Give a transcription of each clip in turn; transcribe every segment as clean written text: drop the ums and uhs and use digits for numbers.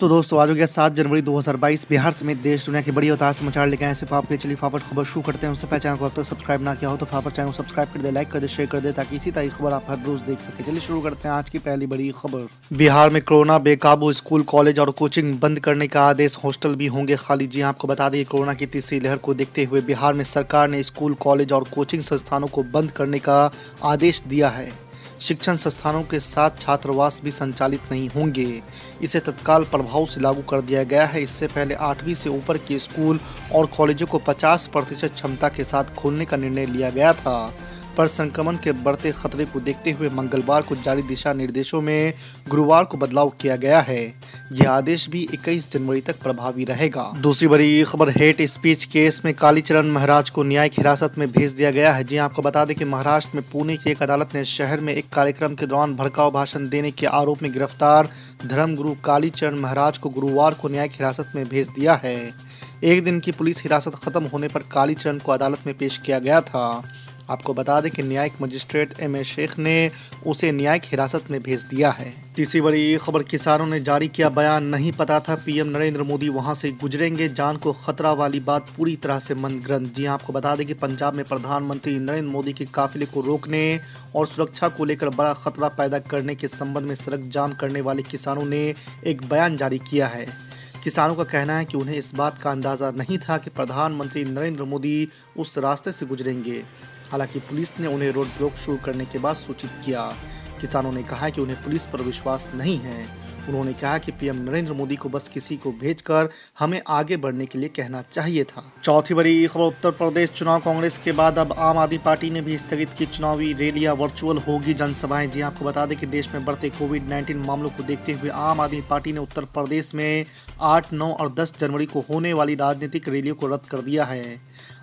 तो दोस्तों आज हो गया 7 जनवरी 2022। बिहार समेत देश दुनिया की बड़ी और ताज़ा समाचार लेके आए सिर्फ आपके। चलिए फटाफट खबर शुरू करते हैं। उससे पहले चैनल को अब तक सब्सक्राइब ना किया हो तो फटाफट चैनल को सब्सक्राइब कर दे, लाइक कर दे, शेयर कर दे ताकि इसी तरह की खबर आप हर रोज देख सके। चलिए शुरू करते हैं आज की पहली बड़ी खबर। बिहार में कोरोना बेकाबू, स्कूल कॉलेज और कोचिंग बंद करने का आदेश, हॉस्टल भी होंगे खाली। जी आपको बता दें कोरोना की तीसरी लहर को देखते हुए बिहार में सरकार ने स्कूल कॉलेज और कोचिंग संस्थानों को बंद करने का आदेश दिया है। शिक्षण संस्थानों के साथ छात्रावास भी संचालित नहीं होंगे। इसे तत्काल प्रभाव से लागू कर दिया गया है। इससे पहले 8वीं से ऊपर के स्कूल और कॉलेजों को 50% क्षमता के साथ खोलने का निर्णय लिया गया था, पर संक्रमण के बढ़ते खतरे को देखते हुए मंगलवार को जारी दिशा निर्देशों में गुरुवार को बदलाव किया गया है। यह आदेश भी 21 जनवरी तक प्रभावी रहेगा। दूसरी बड़ी खबर, हेट स्पीच केस में कालीचरण महाराज को न्यायिक हिरासत में भेज दिया गया है। जी आपको बता दें कि महाराष्ट्र में पुणे की एक अदालत ने शहर में एक कार्यक्रम के दौरान भड़काऊ भाषण देने के आरोप में गिरफ्तार धर्मगुरु कालीचरण महाराज को गुरुवार को न्यायिक हिरासत में भेज दिया है। एक दिन की पुलिस हिरासत खत्म होने पर कालीचरण को अदालत में पेश किया गया था। आपको बता दें कि न्यायिक मजिस्ट्रेट M.A. शेख ने उसे न्यायिक हिरासत में भेज दिया है। तीसरी बड़ी खबर, किसानों ने जारी किया बयान, नहीं पता था पीएम नरेंद्र मोदी वहां से गुजरेंगे, जान को खतरा वाली बात पूरी तरह से मनगढ़ंत। जी आपको बता दें कि पंजाब में प्रधानमंत्री नरेंद्र मोदी के काफिले को रोकने और सुरक्षा को लेकर बड़ा खतरा पैदा करने के संबंध में सड़क जाम करने वाले किसानों ने एक बयान जारी किया है। किसानों का कहना है कि उन्हें इस बात का अंदाज़ा नहीं था कि प्रधानमंत्री नरेंद्र मोदी उस रास्ते से गुजरेंगे। हालांकि पुलिस ने उन्हें रोड ब्लॉक शुरू करने के बाद सूचित किया। किसानों ने कहा कि उन्हें पुलिस पर विश्वास नहीं है। उन्होंने कहा कि पीएम नरेंद्र मोदी को बस किसी को भेजकर हमें आगे बढ़ने के लिए कहना चाहिए था। चौथी बड़ी खबर, उत्तर प्रदेश चुनाव, कांग्रेस के बाद अब आम आदमी पार्टी ने भी स्थगित की चुनावी रैलियां, वर्चुअल होगी जनसभाएं। जी आपको बता दें कि देश में बढ़ते कोविड-19 मामलों को देखते हुए आम आदमी पार्टी ने उत्तर प्रदेश में 8, 9 और 10 जनवरी को होने वाली राजनीतिक रैलियों को रद्द कर दिया है।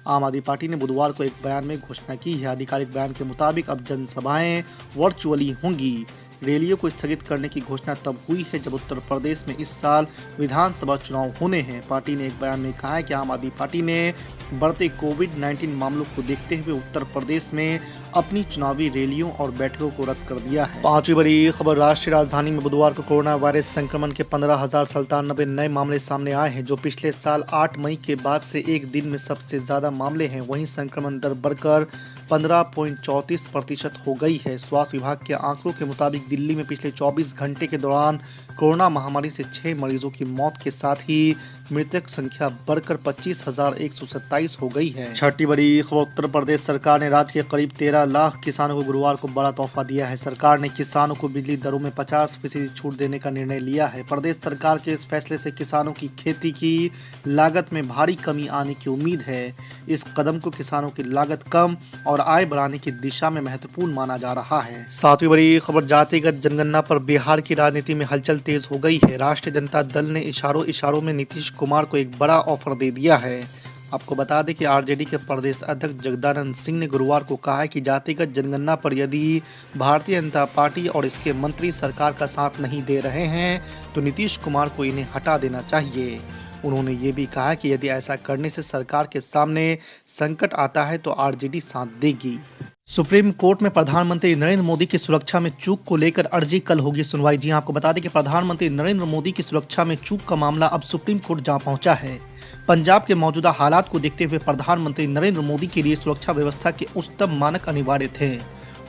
आम आदमी पार्टी ने बुधवार को एक बयान में घोषणा की है। आधिकारिक बयान के मुताबिक अब जनसभाएं वर्चुअली होंगी। रैलियों को स्थगित करने की घोषणा तब हुई है जब उत्तर प्रदेश में इस साल विधानसभा चुनाव होने हैं। पार्टी ने एक बयान में कहा है कि आम आदमी पार्टी ने बढ़ते कोविड-19 मामलों को देखते हुए उत्तर प्रदेश में अपनी चुनावी रैलियों और बैठकों को रद्द कर दिया है। पांचवी बड़ी खबर, राष्ट्रीय राजधानी में बुधवार को कोरोना वायरस संक्रमण के 15,097 नए मामले सामने आए हैं, जो पिछले साल 8 मई के बाद से एक दिन में सबसे ज्यादा मामले हैं। वहीं संक्रमण दर बढ़कर 15.34% हो गई है। स्वास्थ्य विभाग के आंकड़ों के मुताबिक दिल्ली में पिछले 24 घंटे के दौरान कोरोना महामारी से 6 मरीजों की मौत के साथ ही मृतक संख्या बढ़कर 25,127 हो गई है। छठी बड़ी खबर, उत्तर प्रदेश सरकार ने राज्य के करीब 13 लाख किसानों को गुरुवार को बड़ा तोहफा दिया है। सरकार ने किसानों को बिजली दरों में 50% छूट देने का निर्णय लिया है। प्रदेश सरकार के इस फैसले से किसानों की खेती की लागत में भारी कमी आने की उम्मीद है। इस कदम को किसानों की लागत कम और आय बढ़ाने की दिशा में महत्वपूर्ण माना जा रहा है। सातवीं बड़ी खबर, जातिगत जनगणना पर बिहार की राजनीति में हलचल तेज हो गई है। राष्ट्रीय जनता दल ने इशारों में नीतीश कुमार को एक बड़ा ऑफर दे दिया है। आपको बता दें कि आरजेडी के प्रदेश अध्यक्ष जगदानंद सिंह ने गुरुवार को कहा है कि जातिगत जनगणना पर यदि भारतीय जनता पार्टी और इसके मंत्री सरकार का साथ नहीं दे रहे हैं तो नीतीश कुमार को इन्हें हटा देना चाहिए। उन्होंने ये भी कहा कि यदि ऐसा करने से सरकार के सामने संकट आता है तो आरजेडी साथ देगी। सुप्रीम कोर्ट में प्रधानमंत्री नरेंद्र मोदी की सुरक्षा में चूक को लेकर अर्जी, कल होगी सुनवाई। जी आपको बता दें कि प्रधानमंत्री नरेंद्र मोदी की सुरक्षा में चूक का मामला अब सुप्रीम कोर्ट जा पहुंचा है। पंजाब के मौजूदा हालात को देखते हुए प्रधानमंत्री नरेंद्र मोदी के लिए सुरक्षा व्यवस्था के उच्चतम मानक अनिवार्य थे।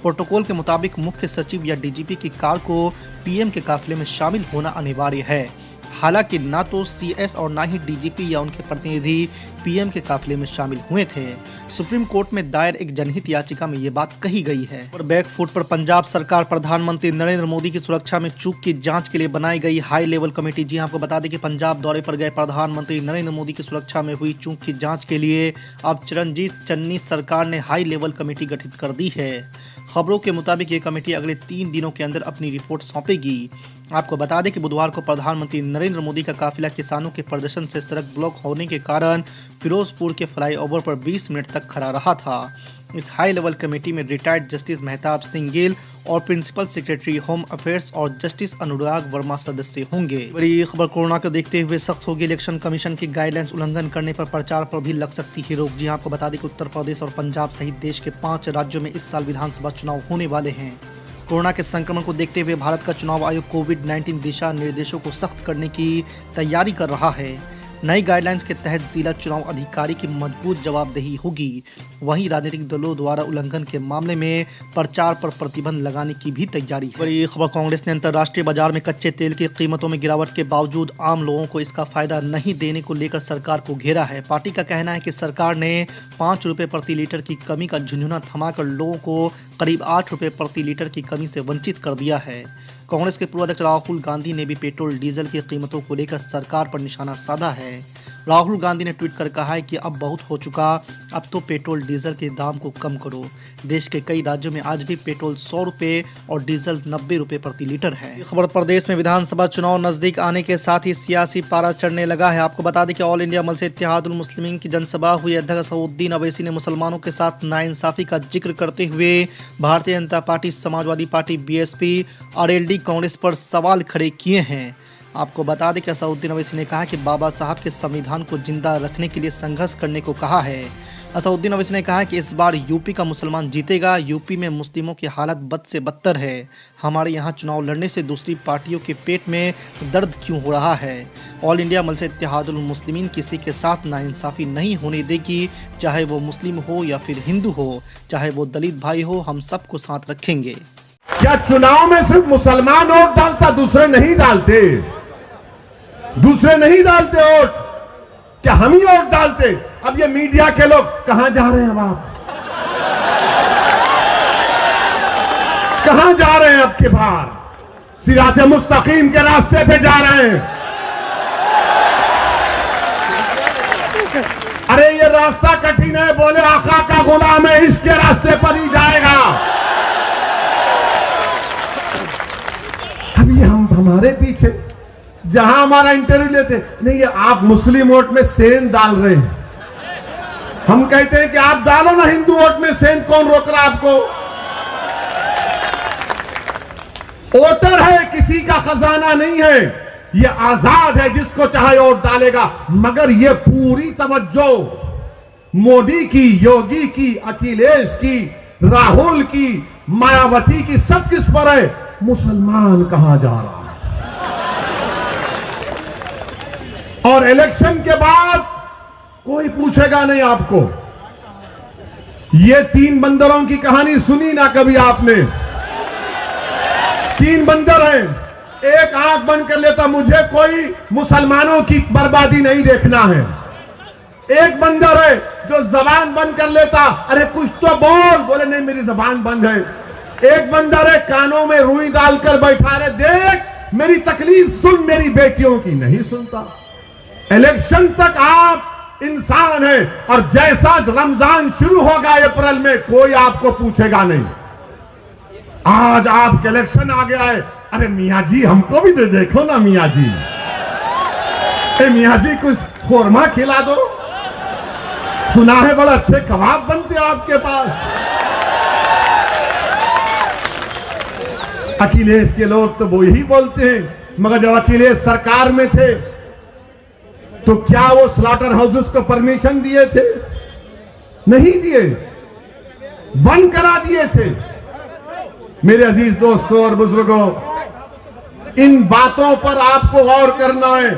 प्रोटोकॉल के मुताबिक मुख्य सचिव या डीजीपी की कार को पीएम के काफिले में शामिल होना अनिवार्य है। हालांकि ना तो सीएस और ना ही डीजीपी या उनके प्रतिनिधि पीएम के काफिले में शामिल हुए थे। सुप्रीम कोर्ट में दायर एक जनहित याचिका में ये बात कही गई है। और बैकफुट पर पंजाब सरकार प्रधानमंत्री नरेंद्र मोदी की सुरक्षा में चूक की जांच के लिए बनाई गई हाई लेवल कमेटी। जी आपको बता दें कि पंजाब दौरे पर गए प्रधानमंत्री नरेंद्र मोदी की सुरक्षा में हुई चूक की जांच के लिए अब चरणजीत चन्नी सरकार ने हाई लेवल कमेटी गठित कर दी है। खबरों के मुताबिक ये कमेटी अगले 3 दिनों के अंदर अपनी रिपोर्ट सौंपेगी। आपको बता दें कि बुधवार को प्रधानमंत्री नरेंद्र मोदी का काफिला किसानों के प्रदर्शन से सड़क ब्लॉक होने के कारण फिरोजपुर के फ्लाईओवर पर 20 मिनट तक खड़ा रहा था। इस हाई लेवल कमेटी में रिटायर्ड जस्टिस मेहताब सिंह गिल और प्रिंसिपल सेक्रेटरी होम अफेयर्स और जस्टिस अनुराग वर्मा सदस्य होंगे। बड़ी खबर, कोरोना को देखते हुए सख्त होगी इलेक्शन कमीशन की गाइडलाइंस, उल्लंघन करने पर प्रचार पर भी लग सकती है रोक। जी आपको बता दें कि उत्तर प्रदेश और पंजाब सहित देश के 5 राज्यों में इस साल विधानसभा चुनाव होने वाले हैं। कोरोना के संक्रमण को देखते हुए भारत का चुनाव आयोग कोविड-19 दिशा निर्देशों को सख्त करने की तैयारी कर रहा है। नई गाइडलाइंस के तहत जिला चुनाव अधिकारी की मजबूत जवाबदेही होगी। वहीं राजनीतिक दलों द्वारा उल्लंघन के मामले में प्रचार पर प्रतिबंध लगाने की भी तैयारी है। बड़ी खबर, कांग्रेस ने अंतर्राष्ट्रीय बाजार में कच्चे तेल की कीमतों में गिरावट के बावजूद आम लोगों को इसका फायदा नहीं देने को लेकर सरकार को घेरा है। पार्टी का कहना है कि सरकार ने 5 रुपए प्रति लीटर की कमी का झुंझुना थमाकर लोगों को करीब 8 रुपए प्रति लीटर की कमी से वंचित कर दिया है। कांग्रेस के पूर्व अध्यक्ष राहुल गांधी ने भी पेट्रोल डीजल की कीमतों को लेकर सरकार पर निशाना साधा है। राहुल गांधी ने ट्वीट कर कहा है कि अब बहुत हो चुका, अब तो पेट्रोल डीजल के दाम को कम करो। देश के कई राज्यों में आज भी पेट्रोल 100 रुपये और डीजल 90 रुपये प्रति लीटर है। खबर, प्रदेश में विधानसभा चुनाव नजदीक आने के साथ ही सियासी पारा चढ़ने लगा है। आपको बता दें कि ऑल इंडिया मजलिस इत्तेहादुल मुस्लिमीन की जनसभा हुई। अध्यक्ष असदुद्दीन अवैसी ने मुसलमानों के साथ नाइंसाफी का जिक्र करते हुए Bharatiya Janata party, Samajwadi party, BSP और एलडी कांग्रेस पर सवाल खड़े किए हैं। आपको बता दें कि असदुद्दीन अवैसी ने कहा कि बाबा साहब के संविधान को जिंदा रखने के लिए संघर्ष करने को कहा है। असदुद्दीन अवैसी ने कहा कि इस बार यूपी का मुसलमान जीतेगा। यूपी में मुस्लिमों की हालत बद से बदतर है। हमारे यहाँ चुनाव लड़ने से दूसरी पार्टियों के पेट में दर्द क्यों हो रहा है। ऑल इंडिया मजलिस इत्तेहादुल मुस्लिमीन किसी के साथ नाइंसाफी नहीं होने देगी, चाहे वो मुस्लिम हो या फिर हिंदू हो, चाहे वो दलित भाई हो, हम सबको साथ रखेंगे। क्या चुनाव में सिर्फ मुसलमान वोट डालता, दूसरे नहीं डालते? दूसरे नहीं डालते वोट, क्या हम ही वोट डालते? अब ये मीडिया के लोग कहां जा रहे हैं? अब आप कहां जा रहे हैं? अब के बाहर सिराते मुस्तकीम के रास्ते पे जा रहे हैं। अरे ये रास्ता कठिन है, बोले आका का गुलाम है, इसके रास्ते पर ही जाएगा। अभी हम हमारे पीछे जहां हमारा इंटरव्यू लेते, नहीं ये आप मुस्लिम वोट में सेंध डाल रहे हैं। हम कहते हैं कि आप डालो ना हिंदू वोट में सेंध, कौन रोक रहा आपको? वोटर है, किसी का खजाना नहीं है, ये आजाद है, जिसको चाहे वोट डालेगा। मगर ये पूरी तवज्जो मोदी की, योगी की, अखिलेश की, राहुल की, मायावती की, सब किस पर है? मुसलमान कहां जा रहा है। और इलेक्शन के बाद कोई पूछेगा नहीं आपको। ये 3 बंदरों की कहानी सुनी ना कभी आपने? 3 बंदर हैं, एक आंख बंद कर लेता, मुझे कोई मुसलमानों की बर्बादी नहीं देखना है। एक बंदर है जो जबान बंद कर लेता, अरे कुछ तो बोल, बोले नहीं मेरी जबान बंद है। एक बंदर है कानों में रुई डालकर बैठा रहे, देख मेरी तकलीफ सुन, मेरी बेटियों की नहीं सुनता। इलेक्शन तक आप इंसान हैं, और जैसा रमजान शुरू होगा अप्रैल में, कोई आपको पूछेगा नहीं। आज आपके इलेक्शन आ गया है, अरे मियाँ जी हमको भी दे देखो ना मियाँ जी, मियाँ जी कुछ खोरमा खिला दो, सुना है बड़ा अच्छे कबाब बनते आपके पास। अखिलेश के लोग तो वो यही बोलते हैं, मगर जब अखिलेश सरकार में थे तो क्या वो स्लॉटर हाउसेस को परमिशन दिए थे? नहीं दिए, बंद करा दिए थे। मेरे अजीज दोस्तों और बुजुर्गों, इन बातों पर आपको गौर करना है।